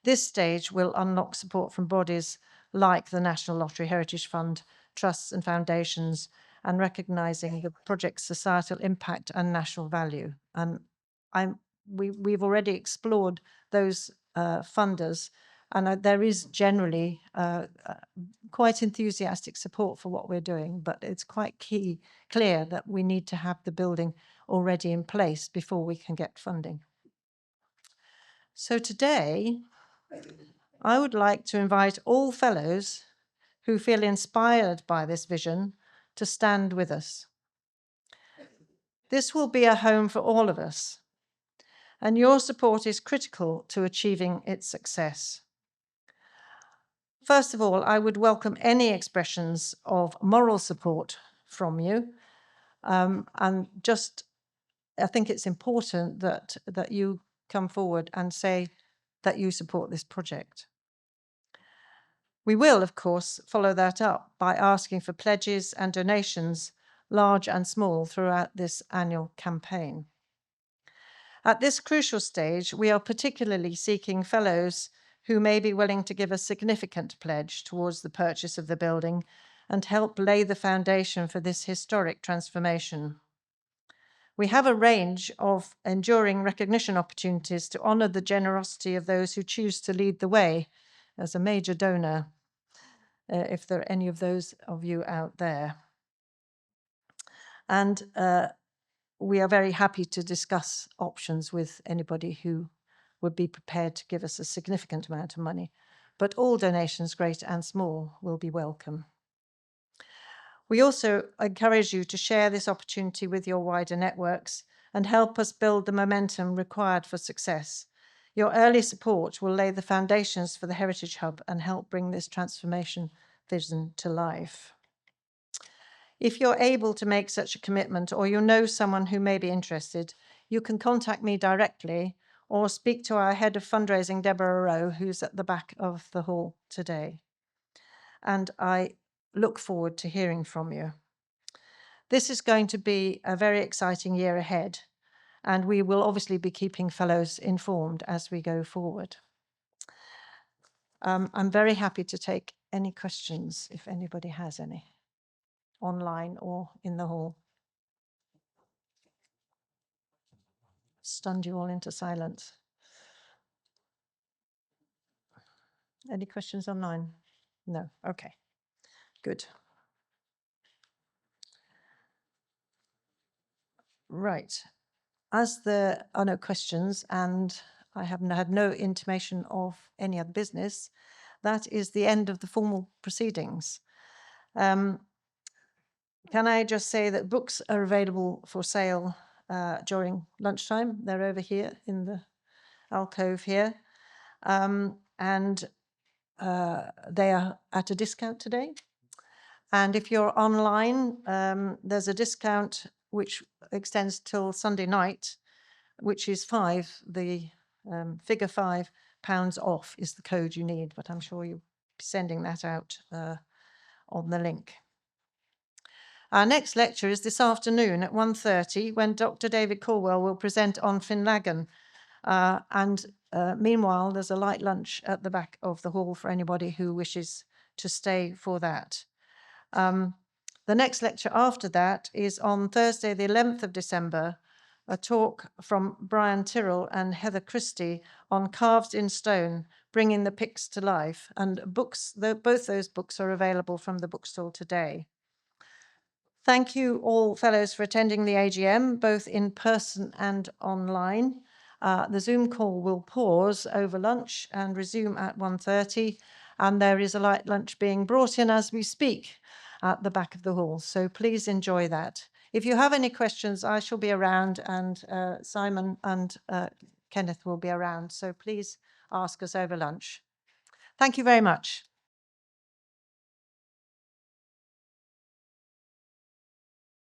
This stage will unlock support from bodies like the National Lottery Heritage Fund, trusts and foundations, and recognising the project's societal impact and national value. And we've already explored those funders, and there is generally quite enthusiastic support for what we're doing, but it's quite clear that we need to have the building already in place before we can get funding. So today, I would like to invite all fellows who feel inspired by this vision to stand with us. This will be a home for all of us, and your support is critical to achieving its success. First of all, I would welcome any expressions of moral support from you, and just I think it's important that you come forward and say that you support this project. We will, of course, follow that up by asking for pledges and donations, large and small, throughout this annual campaign. At this crucial stage, we are particularly seeking fellows who may be willing to give a significant pledge towards the purchase of the building and help lay the foundation for this historic transformation. We have a range of enduring recognition opportunities to honour the generosity of those who choose to lead the way as a major donor, if there are any of those of you out there. And we are very happy to discuss options with anybody who would be prepared to give us a significant amount of money, but all donations, great and small, will be welcome. We also encourage you to share this opportunity with your wider networks and help us build the momentum required for success. Your early support will lay the foundations for the Heritage Hub and help bring this transformation vision to life. If you're able to make such a commitment, or you know someone who may be interested, you can contact me directly or speak to our head of fundraising, Deborah Rowe, who's at the back of the hall today. And I look forward to hearing from you. This is going to be a very exciting year ahead, and we will obviously be keeping fellows informed as we go forward. I'm very happy to take any questions if anybody has any, online or in the hall. Stunned you all into silence. Any questions online? No. Okay. Good. Right. As there are no questions and I have had no intimation of any other business, that is the end of the formal proceedings. Can I just say that books are available for sale during lunchtime? They're over here in the alcove here. And they are at a discount today. And if you're online, there's a discount which extends till Sunday night, which is the figure £5 off is the code you need, but I'm sure you'll be sending that out on the link. Our next lecture is this afternoon at 1:30 when Dr. David Caldwell will present on Finlaggan. Meanwhile, there's a light lunch at the back of the hall for anybody who wishes to stay for that. The next lecture after that is on Thursday, the 11th of December, a talk from Brian Tyrrell and Heather Christie on Carved in Stone, Bringing the Picts to Life. And books, both those books are available from the bookstall today. Thank you all fellows for attending the AGM, both in person and online. The Zoom call will pause over lunch and resume at 1:30. and there is a light lunch being brought in as we speak at the back of the hall. So please enjoy that. If you have any questions, I shall be around, and Simon and Kenneth will be around. So please ask us over lunch. Thank you very much.